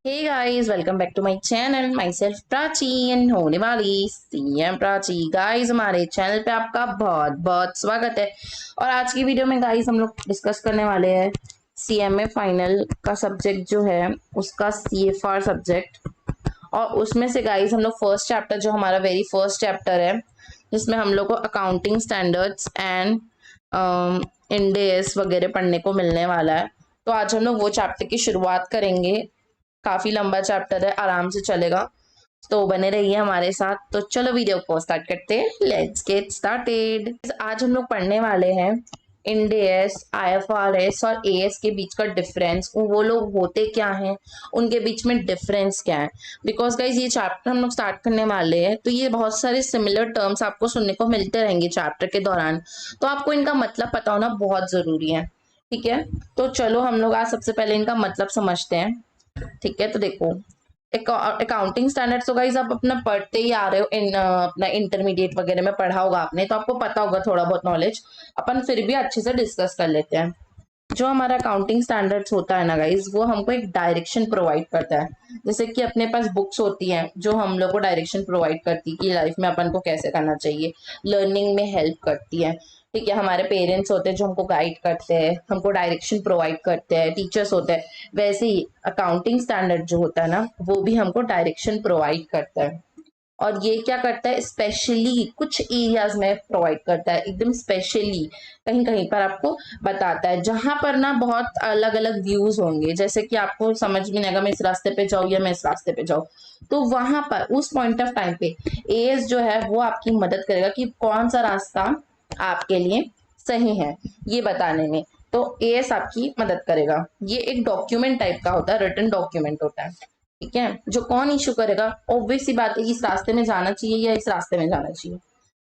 Hey guys, welcome back to my channel. Myself Prachi and होने वाली CM Prachi. Guys, हमारे channel पे आपका बहुत बहुत स्वागत है। और आज की वीडियो में गाइस हम लोग डिस्कस करने वाले हैं सीएमए फाइनल का सब्जेक्ट जो है उसका सीएफआर सब्जेक्ट। और उसमें से गाइस हम लोग फर्स्ट चैप्टर जो हमारा वेरी फर्स्ट चैप्टर है जिसमें हम लोग को अकाउंटिंग स्टैंडर्ड्स एंड इंडेस वगैरह पढ़ने को मिलने वाला है। तो आज हम लोग वो चैप्टर की शुरुआत करेंगे। काफी लंबा चैप्टर है, आराम से चलेगा, तो बने रहिए हमारे साथ। तो चलो वीडियो को स्टार्ट करते हैं। Let's get started. आज हम लोग पढ़ने वाले हैं इंडेस, आईएफआरएस और एएस के बीच का डिफरेंस, वो लोग होते क्या हैं, उनके बीच में डिफरेंस क्या है। बिकॉज गाइज ये चैप्टर हम लोग स्टार्ट करने वाले हैं तो ये बहुत सारे सिमिलर टर्म्स आपको सुनने को मिलते रहेंगे चैप्टर के दौरान, तो आपको इनका मतलब पता होना बहुत जरूरी है। ठीक है, तो चलो हम लोग आज सबसे पहले इनका मतलब समझते हैं। ठीक है, तो देखो अकाउंटिंग स्टैंडर्ड्स तो गाइस आप अपना पढ़ते ही आ रहे हो, अपना इंटरमीडिएट वगैरह में पढ़ा होगा आपने, तो आपको पता होगा थोड़ा बहुत नॉलेज। अपन फिर भी अच्छे से डिस्कस कर लेते हैं। जो हमारा अकाउंटिंग स्टैंडर्ड्स होता है ना गाइस, वो हमको एक डायरेक्शन प्रोवाइड करता है। जैसे कि अपने पास बुक्स होती हैं जो हम लोग को डायरेक्शन प्रोवाइड करती है कि लाइफ में अपन को कैसे करना चाहिए, लर्निंग में हेल्प करती है। ठीक है, हमारे पेरेंट्स होते हैं जो हमको गाइड करते हैं, हमको डायरेक्शन प्रोवाइड करते हैं, टीचर्स होते हैं। वैसे ही अकाउंटिंग स्टैंडर्ड जो होता है ना, वो भी हमको डायरेक्शन प्रोवाइड करता है। और ये क्या करता है, स्पेशली कुछ एरियाज में प्रोवाइड करता है, एकदम स्पेशली कहीं कहीं पर आपको बताता है, जहां पर ना बहुत अलग अलग व्यूज होंगे। जैसे कि आपको समझ में नहीं आएगा मैं इस रास्ते पे जाऊँ या मैं इस रास्ते पे जाऊँ, तो वहां पर उस पॉइंट ऑफ टाइम पे एएस जो है वो आपकी मदद करेगा कि कौन सा रास्ता आपके लिए सही है ये बताने में। तो एएस आपकी मदद करेगा। ये एक डॉक्यूमेंट टाइप का होता है, रिटन डॉक्यूमेंट होता है। ठीक है, जो कौन इशू करेगा, ऑब्वियस सी बात है कि इस रास्ते में जाना चाहिए या इस रास्ते में जाना चाहिए,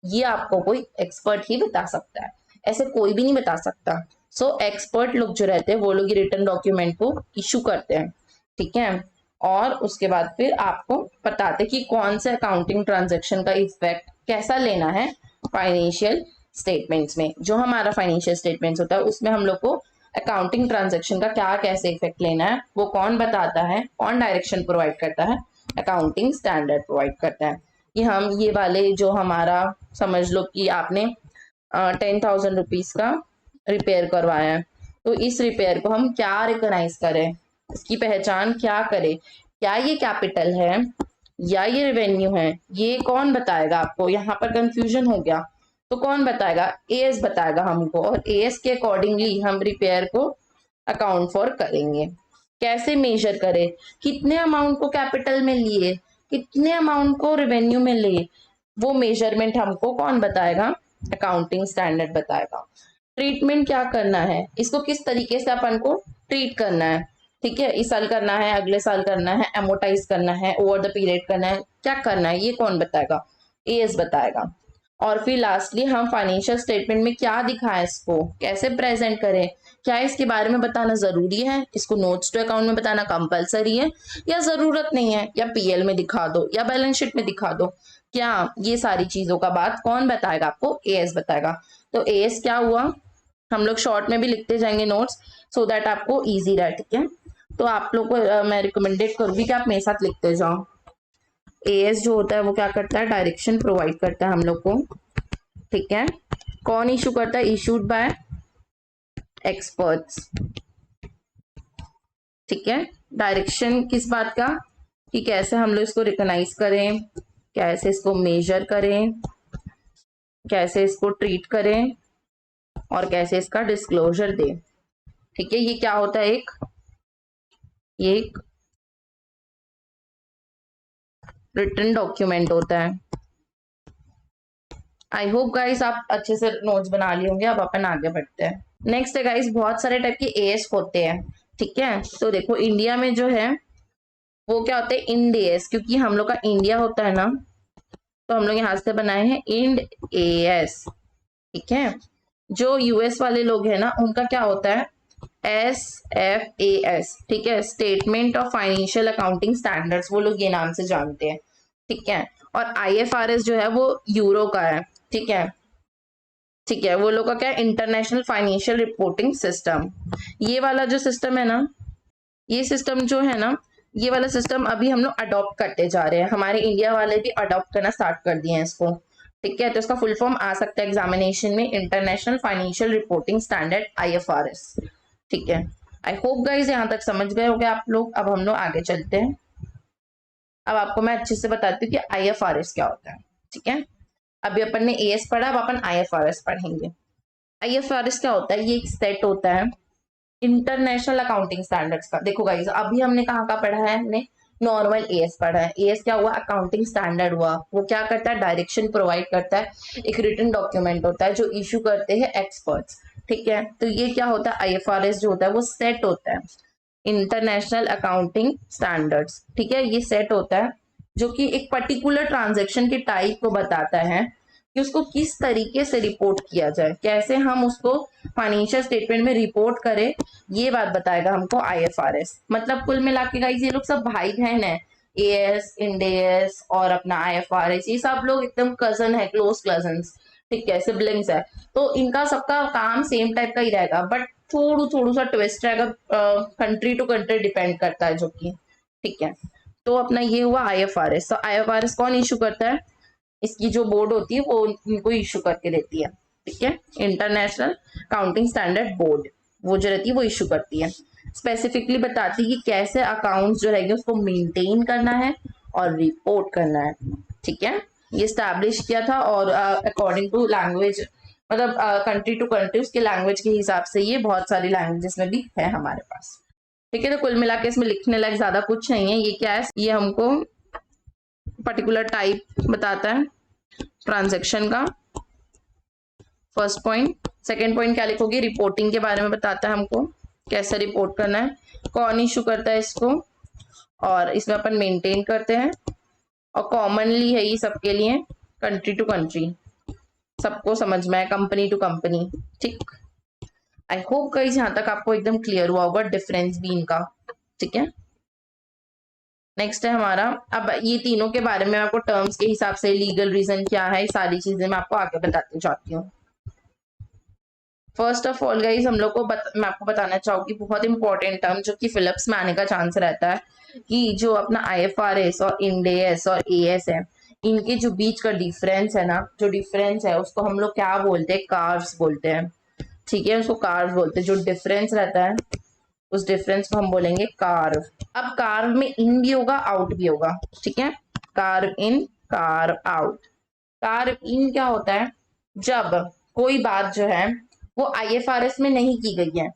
ये आपको कोई एक्सपर्ट ही बता सकता है, ऐसे कोई भी नहीं बता सकता। सो एक्सपर्ट लोग जो रहते हैं वो लोग रिटन डॉक्यूमेंट को इशू करते हैं। ठीक है, और उसके बाद फिर आपको बताते कि कौन से अकाउंटिंग ट्रांजेक्शन का इफेक्ट कैसा लेना है फाइनेंशियल स्टेटमेंट्स में। जो हमारा फाइनेंशियल स्टेटमेंट्स होता है उसमें हम लोग को अकाउंटिंग ट्रांजेक्शन का क्या कैसे इफेक्ट लेना है वो कौन बताता है, कौन डायरेक्शन प्रोवाइड करता है, अकाउंटिंग स्टैंडर्ड प्रोवाइड करता है। कि हम ये वाले जो हमारा, समझ लो कि आपने 10,000 रुपीज का रिपेयर करवाया है, तो इस रिपेयर को हम क्या रिकॉग्नाइज करें, इसकी पहचान क्या करें, क्या ये कैपिटल है या ये रेवेन्यू है, ये कौन बताएगा आपको। यहाँ पर कंफ्यूजन हो गया तो कौन बताएगा, एएस बताएगा हमको, और एएस के अकॉर्डिंगली हम रिपेयर को अकाउंट फॉर करेंगे। कैसे मेजर करें, कितने अमाउंट को कैपिटल में लिए, कितने अमाउंट को रेवेन्यू में लिए, वो मेजरमेंट हमको कौन बताएगा, अकाउंटिंग स्टैंडर्ड बताएगा। ट्रीटमेंट क्या करना है, इसको किस तरीके से अपन को ट्रीट करना है। ठीक है, इस साल करना है, अगले साल करना है, एमोटाइज करना है, ओवर द पीरियड करना है, क्या करना है, ये कौन बताएगा, एएस बताएगा। और फिर लास्टली हम फाइनेंशियल स्टेटमेंट में क्या दिखाएं, इसको कैसे प्रेजेंट करें, क्या इसके बारे में बताना जरूरी है, इसको नोट्स टू अकाउंट में बताना कंपलसरी है या जरूरत नहीं है, या पीएल में दिखा दो या बैलेंस शीट में दिखा दो, क्या ये सारी चीजों का बात कौन बताएगा आपको, एएस बताएगा। तो एएस क्या हुआ, हम लोग शॉर्ट में भी लिखते जाएंगे नोट्स, सो दैट आपको इजी रहे। ठीक है, तो आप लोग को मैं रिकमेंडेड करूंगी कि आप मेरे साथ लिखते जाओ। एएस जो होता है वो क्या करता है, डायरेक्शन प्रोवाइड करता है हम लोग को। ठीक है, कौन इशू करता है, इशूड बाय एक्सपर्ट्स। ठीक है, डायरेक्शन किस बात का, कि कैसे हम लोग इसको रिकॉग्नाइज करें, कैसे इसको मेजर करें, कैसे इसको ट्रीट करें, और कैसे इसका डिस्क्लोजर दें। ठीक है, ये क्या होता है, ये एक रिटन डॉक्यूमेंट होता है। आई होप गाइस आप अच्छे से नोट्स बना लिए होंगे। अब अपन आगे बढ़ते हैं। नेक्स्ट है गाइस, बहुत सारे टाइप के एएस होते हैं। ठीक है, तो देखो इंडिया में जो है वो क्या होते हैं, इंड एएस, क्योंकि हम लोग का इंडिया होता है ना, तो हम लोग यहाँ से बनाए हैं इंड एएस। ठीक है, जो यूएस वाले लोग हैं ना उनका क्या होता है, SFAS। ठीक है, statement of financial accounting standards, वो लोग ये नाम से जानते हैं। ठीक है, और IFRS जो है वो यूरो का है। ठीक है, ठीक है, वो लोग का क्या है, इंटरनेशनल फाइनेंशियल रिपोर्टिंग सिस्टम। ये वाला जो सिस्टम है ना, ये सिस्टम जो है ना ये वाला सिस्टम अभी हम लोग अडॉप्ट करते जा रहे हैं, हमारे इंडिया वाले भी अडॉप्ट करना स्टार्ट कर दिए हैं इसको। ठीक है, तो इसका फुल फॉर्म आ सकता है एग्जामिनेशन में, international financial reporting standard IFRS। ठीक है, आई होप गाइज यहाँ तक समझ गए होंगे आप लोग। अब हम लोग आगे चलते हैं। अब आपको मैं अच्छे से बताती हूँ कि IFRS क्या होता है। ठीक है, अभी अपन ने AS पढ़ा, अब अपन IFRS पढ़ेंगे। IFRS क्या होता है? ये एक सेट होता है इंटरनेशनल अकाउंटिंग स्टैंडर्ड्स का। देखो गाइस, अभी हमने कहाँ का पढ़ा है? हमने नॉर्मल AS पढ़ा है। AS क्या हुआ? अकाउंटिंग स्टैंडर्ड हुआ। वो क्या करता है? डायरेक्शन प्रोवाइड करता है, एक रिटन डॉक्यूमेंट होता है जो इशू करते हैं एक्सपर्ट्स। ठीक है, तो ये क्या होता है? IFRS जो होता है वो सेट होता है, इंटरनेशनल अकाउंटिंग स्टैंडर्ड्स। ठीक है, ये सेट होता है जो कि एक पर्टिकुलर ट्रांजेक्शन के टाइप को बताता है कि उसको किस तरीके से रिपोर्ट किया जाए, कैसे हम उसको फाइनेंशियल स्टेटमेंट में रिपोर्ट करें, ये बात बताएगा हमको IFRS। मतलब कुल मिला के गाइस ये लोग सब भाई बहन है, AS, IND-AS और अपना IFRS, ये सब लोग एकदम कजन है, क्लोज कजन्स। ठीक है, सिबलिंग्स है, तो इनका सबका काम सेम टाइप का ही रहेगा, बट थोड़ा थोड़ा सा ट्विस्ट रहेगा, कंट्री टू कंट्री डिपेंड करता है जो कि। ठीक है, तो अपना ये हुआ IFRS। तो IFRS कौन इशू करता है? इसकी जो बोर्ड होती है वो इनको इशू करके देती है। ठीक है, इंटरनेशनल काउंटिंग स्टैंडर्ड बोर्ड, वो जो रहती है वो इशू करती है, स्पेसिफिकली बताती है कि कैसे अकाउंट्स जो रहेंगे उसको मेंटेन करना है और रिपोर्ट करना है। ठीक है, ये स्टैब्लिश किया था और अकॉर्डिंग टू लैंग्वेज, मतलब कंट्री टू कंट्री उसके लैंग्वेज के हिसाब से ये बहुत सारी लैंग्वेजेस में भी है हमारे पास। ठीक है, तो कुल मिला के इसमें लिखने लायक ज्यादा कुछ नहीं है। ये क्या है? ये हमको पर्टिकुलर टाइप बताता है ट्रांजैक्शन का, फर्स्ट पॉइंट। सेकंड पॉइंट क्या लिखोगे? रिपोर्टिंग के बारे में बताता है हमको, कैसे रिपोर्ट करना है, कौन इशू करता है इसको, और इसमें अपन मेंटेन करते हैं, और कॉमनली है ये सबके लिए, कंट्री टू कंट्री, सबको समझ में है, कंपनी टू कंपनी। ठीक, आई होप गाइस यहाँ तक आपको एकदम क्लियर हुआ होगा डिफरेंस भी इनका। ठीक है, नेक्स्ट है हमारा, अब ये तीनों के बारे में आपको टर्म्स के हिसाब से लीगल रीजन क्या है, सारी चीजें मैं आपको आगे बताती जाती हूँ। फर्स्ट ऑफ ऑल गाइज हम लोग को मैं आपको बताना चाहूंगी बहुत इंपॉर्टेंट टर्म जो कि फिलिप्स में आने का चांस रहता है, कि जो अपना IFRS और IND-AS और AS है, इनके जो बीच का डिफरेंस है ना, जो डिफरेंस है उसको हम लोग क्या बोलते हैं? कार्व्स बोलते हैं। ठीक है, उसको कार्व्स बोलते हैं। जो डिफरेंस रहता है उस डिफरेंस को हम बोलेंगे कार्व। अब कार्व में इन भी होगा, आउट भी होगा। ठीक है, कार्व इन, कार्व आउट। कार्व इन क्या होता है? जब कोई बात जो है वो IFRS में नहीं की गई है,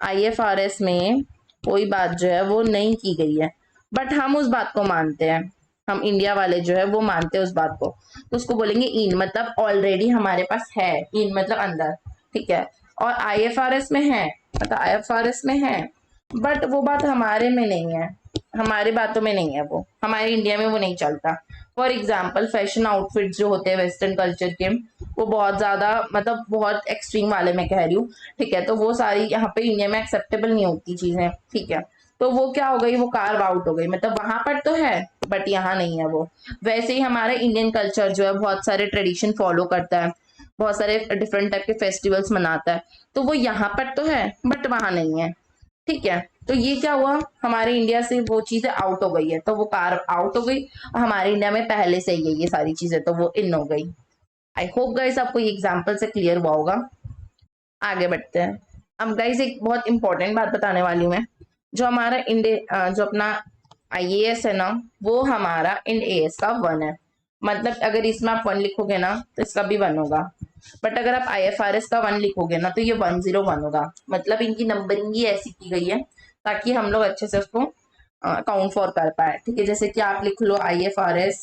IFRS में कोई बात जो है वो नहीं की गई है, बट हम उस बात को मानते हैं, हम इंडिया वाले जो है वो मानते हैं उस बात को, तो उसको बोलेंगे इन, मतलब ऑलरेडी हमारे पास है, इन मतलब अंदर। ठीक है, और IFRS में है, मतलब IFRS में है, बट वो बात हमारे में नहीं है, हमारे बातों में नहीं है, वो हमारे इंडिया में वो नहीं चलता। फॉर एग्जाम्पल फैशन आउटफिट जो होते हैं वेस्टर्न कल्चर के, वो बहुत ज्यादा, मतलब बहुत एक्सट्रीम वाले में कह रही हूँ। ठीक है, तो वो सारी यहाँ पे इंडिया में एक्सेप्टेबल नहीं होती चीजें। ठीक है, तो वो क्या हो गई? वो कार्व आउट हो गई, मतलब वहां पर तो है बट यहाँ नहीं है वो। वैसे ही हमारा इंडियन कल्चर जो है बहुत सारे ट्रेडिशन फॉलो करता है, बहुत सारे डिफरेंट टाइप के फेस्टिवल्स मनाता है, तो वो यहाँ पर तो है बट वहां नहीं है। ठीक है, तो ये क्या हुआ? हमारे इंडिया से वो चीजें आउट हो गई है, तो वो कार आउट हो गई, और हमारे इंडिया में पहले से ही है ये सारी चीजें, तो वो इन हो गई। आई होप गाइस आपको ये एग्जाम्पल से क्लियर हुआ होगा। आगे बढ़ते हैं। अब गाइस एक बहुत इंपॉर्टेंट बात बताने वाली हूँ मैं। जो हमारा जो अपना IAS है ना, वो हमारा IND-AS का 1 है। मतलब अगर इसमें आप 1 लिखोगे ना तो इसका भी 1 होगा, बट अगर आप IFRS का 1 लिखोगे ना तो ये 101 होगा। मतलब इनकी नंबरिंग ही ऐसी की गई है ताकि हम लोग अच्छे से उसको काउंट फॉर कर पाए। ठीक है, जैसे कि आप लिख लो IFRS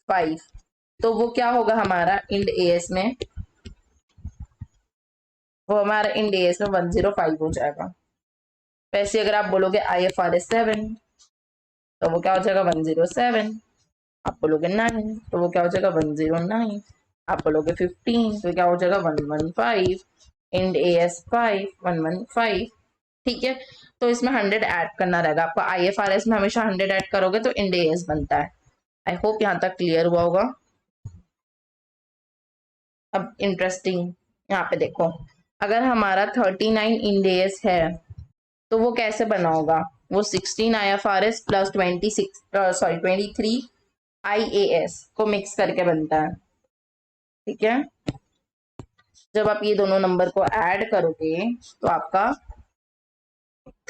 5, तो वो क्या होगा हमारा IND-AS में, वो हमारा IND-AS में 105 हो जाएगा। वैसे अगर आप बोलोगे IFRS 7 तो वो क्या हो जाएगा? 107। आप बोलोगे 9 तो वो क्या हो जाएगा? 109। आप बोलोगे 15 तो क्या हो जाएगा? 115। IND-AS 5 115। ठीक है, तो इसमें 100 ऐड करना रहेगा आपको। IFRS में हमेशा 100 ऐड करोगे तो IND-AS बनता है। आई होप यहाँ तक क्लियर हुआ होगा। अब इंटरेस्टिंग यहाँ पे देखो, अगर हमारा 39 IND-AS है तो वो कैसे बना होगा? वो 16 IFRS प्लस 23 IAS को मिक्स करके बनता है। ठीक है, जब आप ये दोनों नंबर को ऐड करोगे तो आपका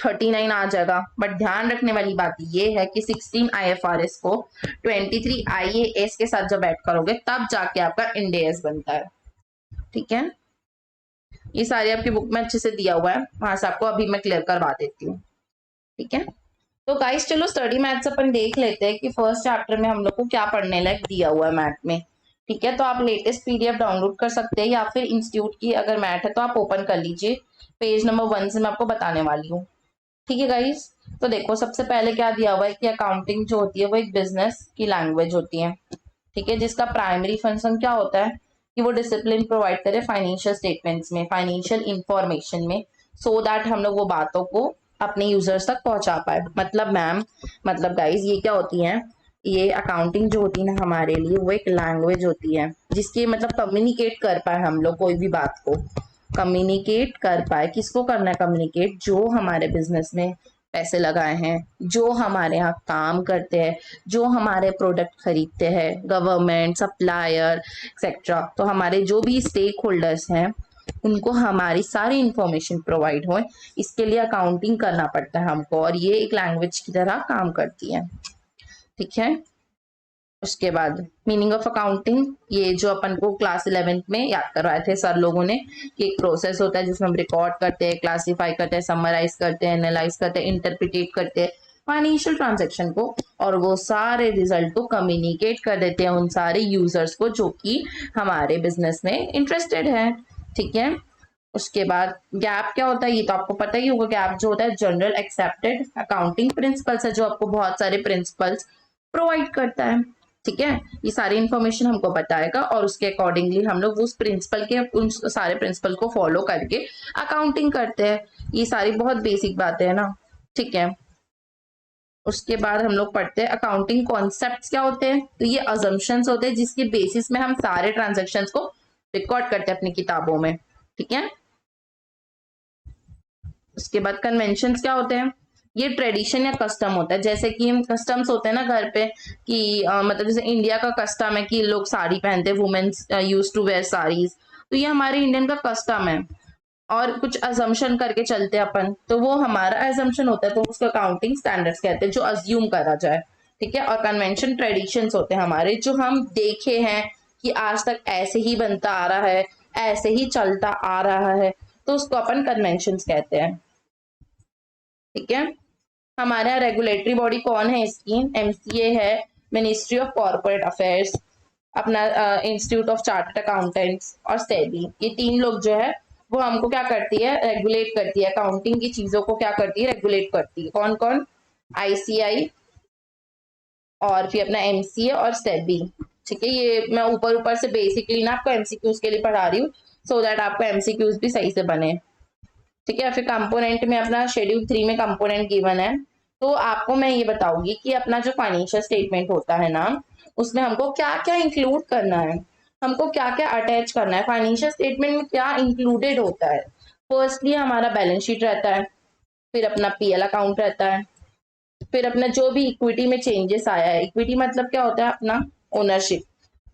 39 आ जाएगा। बट ध्यान रखने वाली बात ये है कि 16 IFRS को 23 IAS के साथ जब ऐड करोगे तब जाके आपका इंड AS बनता है। ठीक है, ये सारे आपकी बुक में अच्छे से दिया हुआ है, वहां से आपको अभी मैं क्लियर करवा देती हूँ। ठीक है, तो गाइस चलो स्टडी मैथ्स अपन देख लेते हैं कि फर्स्ट चैप्टर में हम लोग को क्या पढ़ने लायक दिया हुआ है मैथ में। ठीक है, तो आप लेटेस्ट PDF डाउनलोड कर सकते हैं या फिर इंस्टीट्यूट की अगर मैथ है तो आप ओपन कर लीजिए। पेज नंबर 1 से मैं आपको बताने वाली हूँ। ठीक है गाइस, तो देखो सबसे पहले क्या दिया हुआ है कि अकाउंटिंग जो होती है वो एक बिजनेस की लैंग्वेज होती है। ठीक है, जिसका प्राइमरी फंक्शन क्या होता है कि वो डिसिप्लिन प्रोवाइड करे फाइनेंशियल स्टेटमेंट्स में, फाइनेंशियल इंफॉर्मेशन में, सो दैट हम लोग वो बातों को अपने यूजर्स तक पहुंचा पाए। मतलब गाइस ये क्या होती है, ये अकाउंटिंग जो होती है ना हमारे लिए वो एक लैंग्वेज होती है जिसकी मतलब कम्युनिकेट कर पाए हम लोग कोई भी बात को, कम्युनिकेट कर पाए। किसको करना है कम्युनिकेट? जो हमारे बिजनेस में पैसे लगाए हैं, जो हमारे यहाँ काम करते हैं, जो हमारे प्रोडक्ट खरीदते हैं, गवर्नमेंट, सप्लायर एक्सेट्रा। तो हमारे जो भी स्टेक होल्डर्स हैं उनको हमारी सारी इंफॉर्मेशन प्रोवाइड हो, इसके लिए अकाउंटिंग करना पड़ता है हमको, और ये एक लैंग्वेज की तरह काम करती है। ठीक है, उसके बाद मीनिंग ऑफ अकाउंटिंग, ये जो अपन को क्लास 11th में याद करवाए थे सर लोगों ने कि एक प्रोसेस होता है जिसमें हम रिकॉर्ड करते हैं, क्लासिफाई करते हैं, समराइज करते हैं, एनालाइज करते हैं, इंटरप्रिटेट करते हैं फाइनेंशियल ट्रांजैक्शन को, और वो सारे रिजल्ट को कम्युनिकेट कर देते हैं उन सारे यूजर्स को जो कि हमारे बिजनेस में इंटरेस्टेड है। ठीक है, उसके बाद गैप क्या होता है ये तो आपको पता ही होगा। गैप जो होता है जनरल एक्सेप्टेड अकाउंटिंग प्रिंसिपल्स है, जो आपको बहुत सारे प्रिंसिपल्स प्रोवाइड करता है। ठीक है, ये सारी इंफॉर्मेशन हमको बताएगा और उसके अकॉर्डिंगली हम लोग उस प्रिंसिपल के उन सारे प्रिंसिपल को फॉलो करके अकाउंटिंग करते हैं। ये सारी बहुत बेसिक बातें हैं ना। ठीक है, उसके बाद हम लोग पढ़ते हैं अकाउंटिंग कॉन्सेप्ट्स क्या होते हैं। तो ये अजम्पशंस होते हैं जिसके बेसिस में हम सारे ट्रांजेक्शन्स को रिकॉर्ड करते हैं अपनी किताबों में। ठीक है, उसके बाद कन्वेंशंस क्या होते हैं, ये ट्रेडिशन या कस्टम होता है। जैसे कि कस्टम्स होते हैं ना घर पे कि मतलब जैसे इंडिया का कस्टम है कि लोग साड़ी पहनते हैं, womens use to wear saris, तो ये हमारे इंडियन का कस्टम है। और कुछ अजम्पशन करके चलते हैं अपन, तो वो हमारा अजम्पशन होता है, तो उसको अकाउंटिंग स्टैंडर्ड्स कहते हैं जो अज्यूम करा जाए। ठीक है, और कन्वेंशन ट्रेडिशंस होते हैं हमारे जो हम देखे हैं कि आज तक ऐसे ही बनता आ रहा है, ऐसे ही चलता आ रहा है, तो उसको अपन कन्वेंशंस कहते हैं। ठीक है, हमारे यहाँ रेगुलेटरी बॉडी कौन है इसकी? MCA है, मिनिस्ट्री ऑफ कॉर्पोरेट अफेयर्स, अपना इंस्टीट्यूट ऑफ चार्टर्ड अकाउंटेंट्स और सेबी। ये तीन लोग जो है वो हमको क्या करती है, रेगुलेट करती है, अकाउंटिंग की चीजों को क्या करती है, रेगुलेट करती है। कौन कौन? ICI और फिर अपना MCA और सेबी। ठीक है, ये मैं ऊपर ऊपर से बेसिकली ना आपको MCQs के लिए पढ़ा रही हूँ सो दैट आपको MCQs भी सही से बने। ठीक है, फिर कंपोनेंट में अपना शेड्यूल 3 में कंपोनेंट गिवन है। तो आपको मैं ये बताऊंगी कि अपना जो फाइनेंशियल स्टेटमेंट होता है ना उसमें हमको क्या क्या इंक्लूड करना है, हमको क्या क्या अटैच करना है, फाइनेंशियल स्टेटमेंट में क्या इंक्लूडेड होता है। फर्स्टली हमारा बैलेंस शीट रहता है, फिर अपना PL अकाउंट रहता है, फिर अपना जो भी इक्विटी में चेंजेस आया है, इक्विटी मतलब क्या होता है अपना ओनरशिप,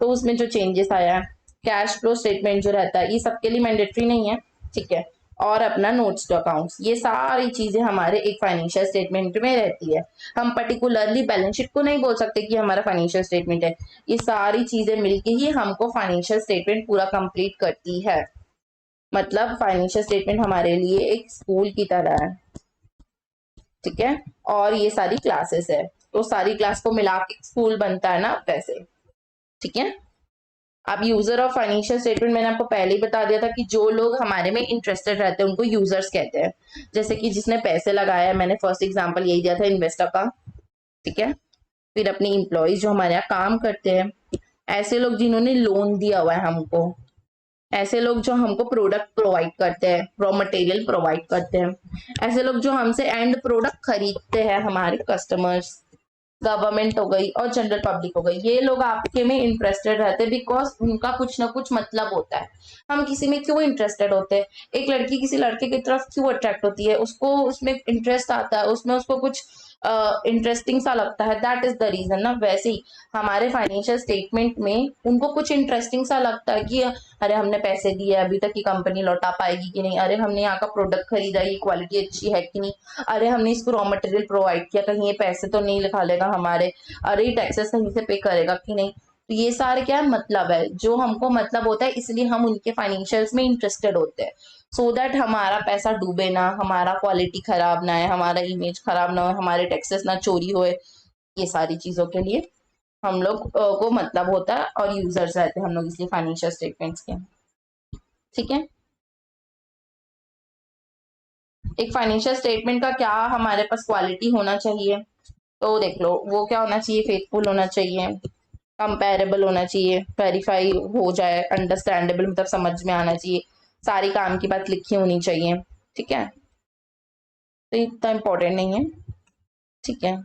तो उसमें जो चेंजेस आया है, कैश फ्लो स्टेटमेंट जो रहता है, ये सबके लिए मैंडेटरी नहीं है। ठीक है, और अपना नोट्स टू अकाउंट्स, ये सारी चीजें हमारे एक फाइनेंशियल स्टेटमेंट में रहती है। हम पर्टिकुलरली बैलेंस शीट को नहीं बोल सकते कि हमारा फाइनेंशियल स्टेटमेंट है, ये सारी चीजें मिलके ही हमको फाइनेंशियल स्टेटमेंट पूरा कंप्लीट करती है। मतलब फाइनेंशियल स्टेटमेंट हमारे लिए एक स्कूल की तरह है। ठीक है, और ये सारी क्लासेस है, तो सारी क्लास को मिला के स्कूल बनता है ना वैसे। ठीक है, अब यूजर ऑफ फाइनेंशियल स्टेटमेंट मैंने आपको पहले ही बता दिया था कि जो लोग हमारे में इंटरेस्टेड रहते हैं उनको यूजर्स कहते हैं। जैसे कि जिसने पैसे लगाया, मैंने फर्स्ट एग्जांपल यही दिया था इन्वेस्टर का। ठीक है, फिर अपनी एम्प्लॉयज जो हमारे यहाँ काम करते हैं, ऐसे लोग जिन्होंने लोन दिया हुआ है हमको, ऐसे लोग जो हमको प्रोडक्ट प्रोवाइड करते हैं, रॉ मटेरियल प्रोवाइड करते हैं, ऐसे लोग जो हमसे एंड प्रोडक्ट खरीदते हैं, हमारे कस्टमर्स। गवर्नमेंट हो गई और जनरल पब्लिक हो गई, ये लोग आपके में इंटरेस्टेड रहते हैं बिकॉज उनका कुछ ना कुछ मतलब होता है। हम किसी में क्यों इंटरेस्टेड होते हैं? एक लड़की किसी लड़के की तरफ क्यों अट्रैक्ट होती है? उसको उसमें इंटरेस्ट आता है, उसमें उसको कुछ इंटरेस्टिंग सा लगता है, दैट इज द रीजन ना। वैसे ही हमारे फाइनेंशियल स्टेटमेंट में उनको कुछ इंटरेस्टिंग सा लगता है कि अरे हमने पैसे दिए, अभी तक की कंपनी लौटा पाएगी कि नहीं, अरे हमने यहाँ का प्रोडक्ट खरीदा, ये क्वालिटी अच्छी है कि नहीं, अरे हमने इसको रॉ मटेरियल प्रोवाइड किया, कहीं ये पैसे तो नहीं लिखा लेगा हमारे, अरे ये टैक्सेस सही से पे करेगा कि नहीं। तो ये सारे क्या है, मतलब है, जो हमको मतलब होता है, इसलिए हम उनके फाइनेंशियल्स में इंटरेस्टेड होते हैं। सो दैट हमारा पैसा डूबे ना, हमारा क्वालिटी खराब ना है, हमारा इमेज खराब ना हो, हमारे टैक्सेस ना चोरी होए, ये सारी चीजों के लिए हम लोग को मतलब होता है और यूजर्स रहते हैं हम लोग, इसलिए फाइनेंशियल स्टेटमेंट्स के। ठीक है, एक फाइनेंशियल स्टेटमेंट का क्या हमारे पास क्वालिटी होना चाहिए, तो देख लो, वो क्या होना चाहिए, फेथफुल होना चाहिए, कंपेरेबल होना चाहिए, वेरीफाई हो जाए, अंडरस्टैंडेबल मतलब समझ में आना चाहिए, सारी काम की बात लिखी होनी चाहिए। ठीक है, तो इतना इम्पोर्टेंट नहीं है। ठीक है,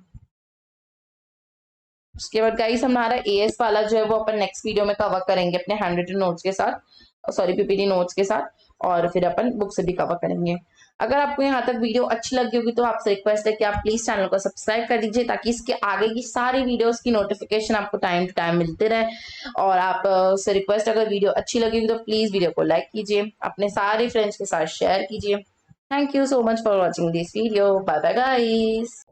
उसके बाद गाइस हमारा एएस वाला जो है वो अपन नेक्स्ट वीडियो में कवर करेंगे अपने हैंड रिटन नोट्स के साथ, सॉरी पीपीटी नोट्स के साथ, और फिर अपन बुक से भी कवर करेंगे। अगर आपको यहाँ तक वीडियो अच्छी लगी होगी तो आपसे रिक्वेस्ट है कि आप प्लीज चैनल को सब्सक्राइब कर दीजिए, ताकि इसके आगे की सारी वीडियोस की नोटिफिकेशन आपको टाइम टू टाइम मिलते रहे। और आप से रिक्वेस्ट, अगर वीडियो अच्छी लगी होगी तो प्लीज वीडियो को लाइक कीजिए, अपने सारे फ्रेंड्स के साथ शेयर कीजिए। Thank you so much for watching this video, bye bye guys.